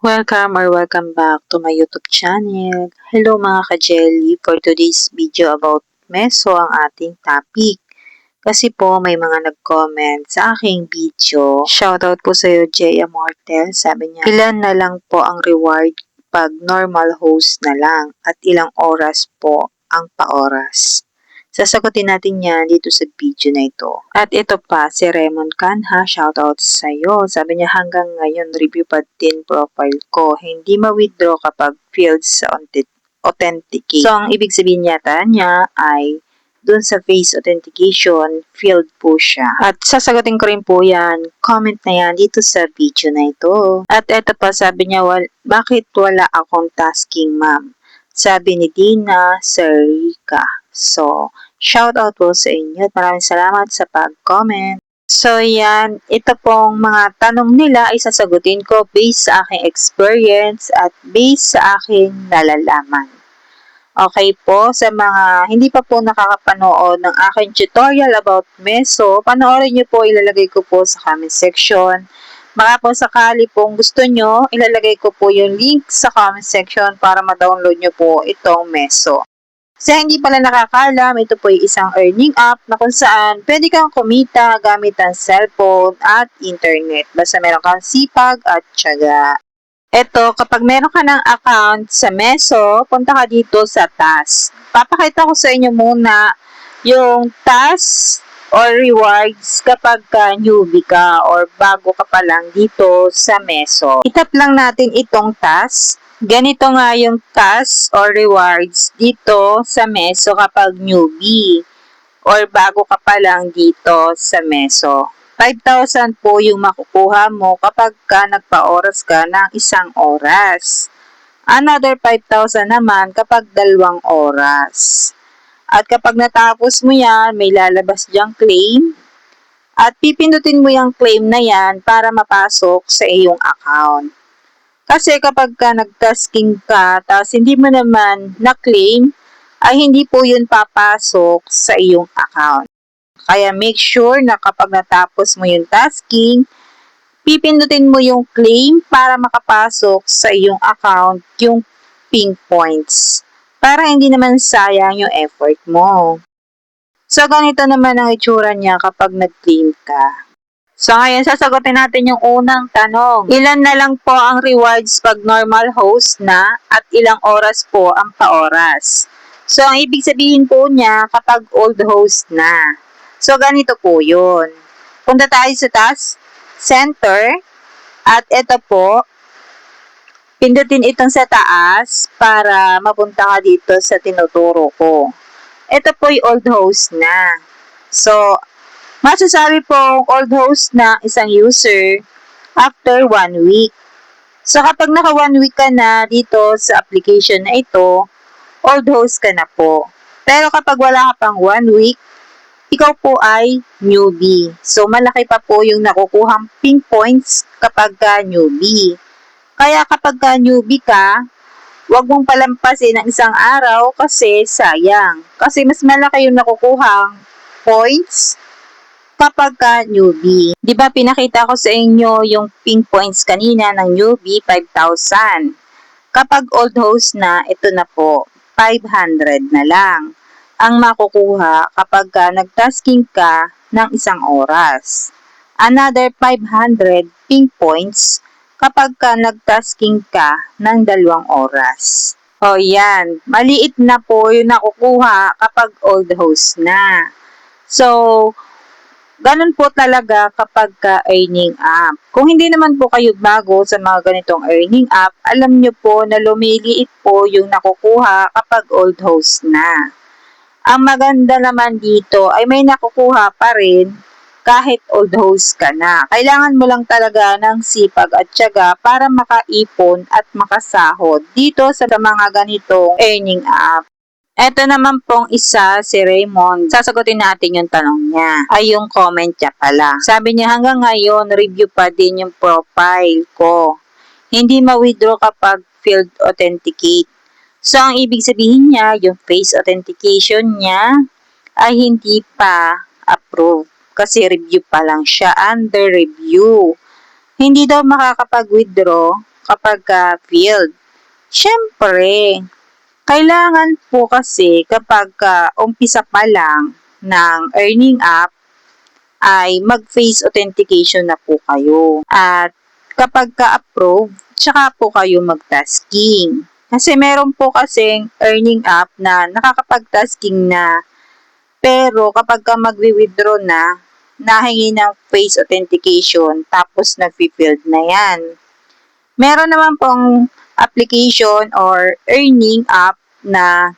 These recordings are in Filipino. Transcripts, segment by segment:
Welcome back to my YouTube channel. Hello mga ka-jelly. For today's video about meso ang ating topic. Kasi po may mga nag-comment sa aking video. Shoutout po sa iyo, Jaya Mortel. Sabi niya, ilan na lang po ang reward pag normal host na lang at ilang oras po ang pa-oras. Sasagutin natin yan dito sa video na ito. At ito pa, si Raymond Canha, shoutout sa iyo. Sabi niya, hanggang ngayon, review pa din profile ko. Hindi ma-withdraw kapag failed sa authenticate. So, ang ibig sabihin yata niya ay dun sa face authentication, failed po siya. At sasagutin ko rin po yan, comment na yan dito sa video na ito. At ito pa, sabi niya, bakit wala akong tasking, ma'am? Sabi ni Dina Serica. So, shout out po sa inyo at maraming salamat sa pag-comment. So, yan. Ito pong mga tanong nila ay sasagutin ko based sa aking experience at based sa aking nalalaman. Okay po, sa mga hindi pa po nakakapanood ng aking tutorial about meso, panoorin nyo po, ilalagay ko po sa comment section. Baka po sakali pong gusto nyo, ilalagay ko po yung link sa comment section para ma-download nyo po itong meso. Sa hindi pala nakakalam, ito po yung isang earning app na kung saan pwede kang kumita gamit ang cellphone at internet. Basta meron kang sipag at tiyaga. Ito, kapag meron ka ng account sa Meso, punta ka dito sa task. Papakita ko sa inyo muna yung task or rewards kapag newbie ka or bago ka pa lang dito sa Meso. Itap lang natin itong task. Ganito nga yung task or rewards dito sa Meso kapag newbie or bago ka pa lang dito sa Meso. 5,000 po yung makukuha mo kapag nagpa-oras ka ng isang oras. Another 5,000 naman kapag 2 oras. At kapag natapos mo yan, may lalabas diyang claim. At pipindutin mo yung claim na yan para mapasok sa iyong account. Kasi kapag nag-tasking ka, tapos hindi mo naman na-claim, ay hindi po yun papasok sa iyong account. Kaya make sure na kapag natapos mo yung tasking, pipindutin mo yung claim para makapasok sa iyong account yung pink points. Para hindi naman sayang yung effort mo. So, ganito naman ang itsura niya kapag nag-claim ka. So, ngayon, sasagutin natin yung unang tanong. Ilan na lang po ang rewards pag normal host na at ilang oras po ang pa-oras? So, ang ibig sabihin po niya kapag old host na. So, ganito po yun. Punta tayo sa task center at ito po, pindutin itong sa taas para mapunta ka dito sa tinuturo ko. Ito po yung old host na. So, masasabi pong old host na isang user after 1 week. So, kapag naka 1 week ka na dito sa application na ito, old host ka na po. Pero kapag wala ka pang 1 week, ikaw po ay newbie. So, malaki pa po yung nakukuhang pink points kapag newbie. Kaya kapag newbie ka, huwag mong palampasin ng isang araw kasi sayang. Kasi mas malaki yung nakukuhang points kapag newbie. Di ba pinakita ko sa inyo yung pink points kanina ng newbie, 5,000. Kapag old host na, ito na po, 500 na lang ang makukuha kapag nag-tasking ka ng isang oras. Another 500 pink points kapag nag-tasking ka ng 2 oras. O yan, maliit na po yung nakukuha kapag old host na. So, ganun po talaga kapag earning app. Kung hindi naman po kayo bago sa mga ganitong earning app, alam nyo po na lumiliit po yung nakukuha kapag old host na. Ang maganda naman dito ay may nakukuha pa rin kahit old host ka na. Kailangan mo lang talaga ng sipag at tiyaga para makaipon at makasahod dito sa mga ganitong earning app. Ito naman pong isa, si Raymond. Sasagutin natin yung tanong niya. Ay, yung comment niya pala. Sabi niya, hanggang ngayon, review pa din yung profile ko. Hindi ma-withdraw kapag field authenticate. So, ang ibig sabihin niya, yung face authentication niya ay hindi pa approved. Kasi review pa lang siya, under review. Hindi daw makakapag-withdraw kapag field. Siyempre, kailangan po kasi kapag umpisa pa lang ng earning app ay mag-face authentication na po kayo. At kapag ka-approve, tsaka po kayo mag-tasking. Kasi meron po kasing earning app na nakakapag-tasking na, pero kapag ka magwi-withdraw na, nahingi ng face authentication tapos nag-field na yan. Meron naman pong application or earning app na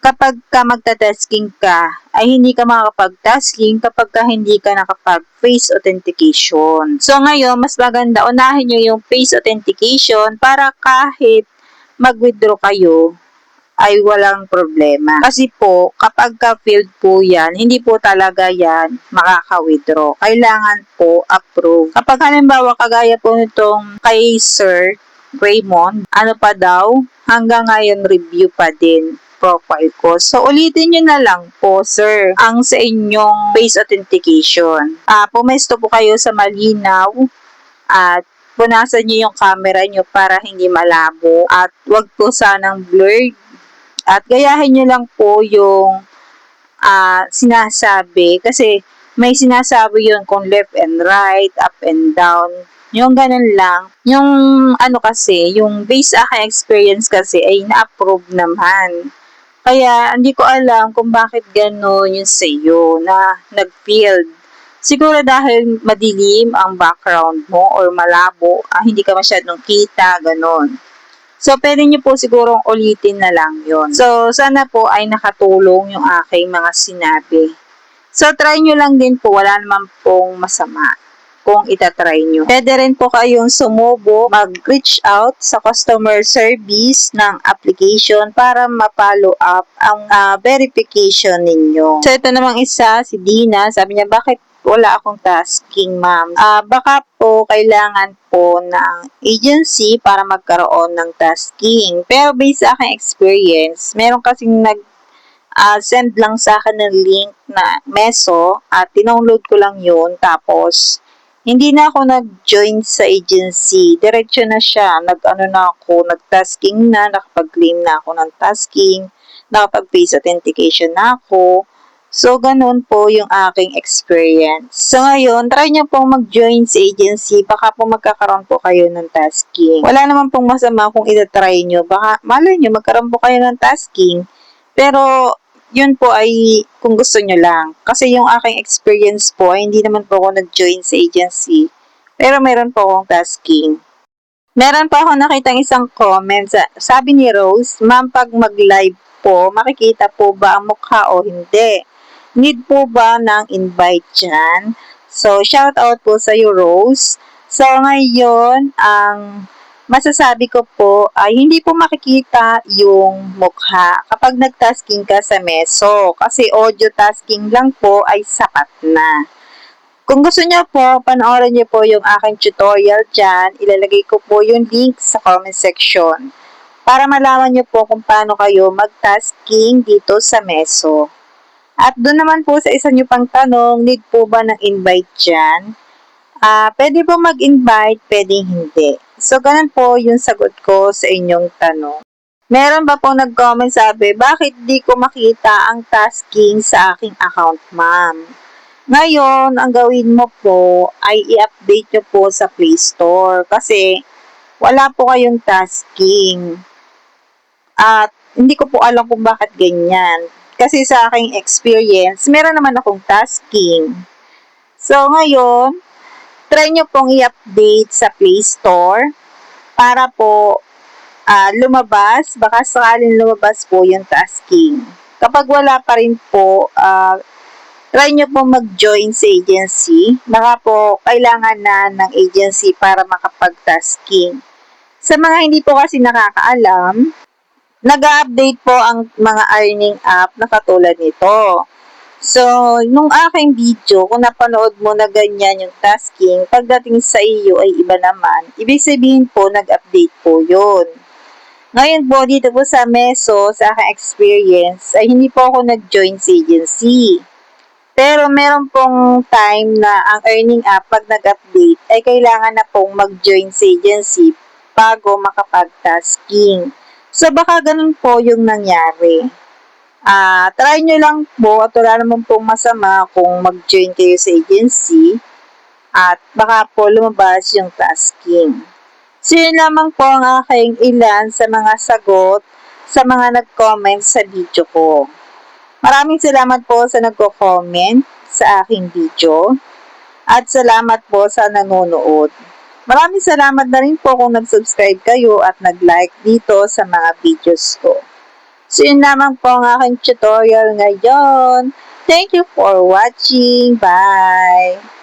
kapag ka magta-tasking ka, ay hindi ka makakapag-tasking kapag ka hindi ka nakapag-face authentication. So ngayon, mas maganda unahin nyo yung face authentication para kahit mag-withdraw kayo, ay walang problema. Kasi po, kapag ka-filled po yan, hindi po talaga yan makaka-withdraw. Kailangan po approve. Kapag halimbawa, kagaya po nitong kay Sir Raymond, ano pa daw, hanggang ngayon review pa din profile ko. So, ulitin nyo na lang po, sir, ang sa inyong face authentication. Pumesto po kayo sa malinaw at punasan nyo yung camera nyo para hindi malabo at wag po sanang blurred. At gayahin nyo lang po yung sinasabi kasi may sinasabi yun kung left and right, up and down. Yung ganun lang. Yung kasi, yung based sa aking experience kasi ay na-approve naman. Kaya hindi ko alam kung bakit gano'n yung sa'yo na nag-field. Siguro dahil madilim ang background mo or malabo, hindi ka masyadong kita, gano'n. So, pwede nyo po sigurong ulitin na lang yon. So, sana po ay nakatulong yung aking mga sinabi. So, try nyo lang din po. Wala naman pong masama kung itatry nyo. Pwede rin po kayong sumubo, mag-reach out sa customer service ng application para ma-follow up ang verification ninyo. So, ito namang isa, si Dina, sabi niya, bakit wala akong tasking, ma'am? Baka po kailangan po ng agency para magkaroon ng tasking. Pero based sa aking experience, meron kasing send lang sa akin ng link na Meso at tinownload ko lang yun. Tapos, hindi na ako nag-join sa agency. Diretso na siya. Nag-tasking na, nakapag-claim na ako ng tasking, nakapag-face authentication na ako. So, ganun po yung aking experience. So, ngayon, try nyo pong mag-join sa agency. Baka po magkakaroon po kayo ng tasking. Wala naman pong masama kung itatry nyo. Baka, malay nyo, magkaroon po kayo ng tasking. Pero, yun po ay kung gusto nyo lang. Kasi yung aking experience po, ay hindi naman po ako nag-join sa agency. Pero, meron po akong tasking. Meron pa ako nakitang isang comment. Sabi ni Rose, ma'am, pag mag-live po, makikita po ba ang mukha o hindi? Need po ba ng invite dyan? So, shout out po sa iyo, Rose. So, ngayon, ang masasabi ko po ay hindi po makikita yung mukha kapag nag-tasking ka sa Meso. Kasi audio tasking lang po ay sapat na. Kung gusto niyo po, panoorin niyo po yung aking tutorial dyan. Ilalagay ko po yung link sa comment section para malaman niyo po kung paano kayo mag-tasking dito sa Meso. At doon naman po sa isa nyo pang tanong, need po ba ng invite dyan? Pwede po mag-invite, pwede hindi. So, ganun po yung sagot ko sa inyong tanong. Meron ba po nag-comment sabi, bakit di ko makita ang tasking sa aking account, ma'am? Ngayon, ang gawin mo po ay i-update nyo po sa Play Store kasi wala po kayong tasking. At hindi ko po alam kung bakit ganyan. Kasi sa aking experience, meron naman akong tasking. So, ngayon, try nyo pong i-update sa Play Store para po lumabas, baka sakaling lumabas po yung tasking. Kapag wala pa rin po, try nyo pong mag-join sa agency. Baka po kailangan na ng agency para makapag-tasking. Sa mga hindi po kasi nakakaalam, nag-update po ang mga earning app na katulad nito. So, nung aking video, kung napanood mo na ganyan yung tasking, pagdating sa iyo ay iba naman, ibig sabihin po, nag-update po yun. Ngayon po, dito po sa Meso, sa aking experience, ay hindi po ako nag-join sa agency. Pero meron pong time na ang earning app, pag nag-update, ay kailangan na pong mag-join sa agency bago makapag-tasking. So baka ganun po yung nangyari. Try nyo lang po at wala naman pong masama kung mag-join kayo sa agency at baka po lumabas yung tasking. So yun lamang po ang aking ilan sa mga sagot sa mga nag-comment sa video ko. Maraming salamat po sa nagko-comment sa aking video at salamat po sa nanonood. Maraming salamat na rin po kung nag-subscribe kayo at nag-like dito sa mga videos ko. So yun lamang po ang aking tutorial ngayon. Thank you for watching. Bye!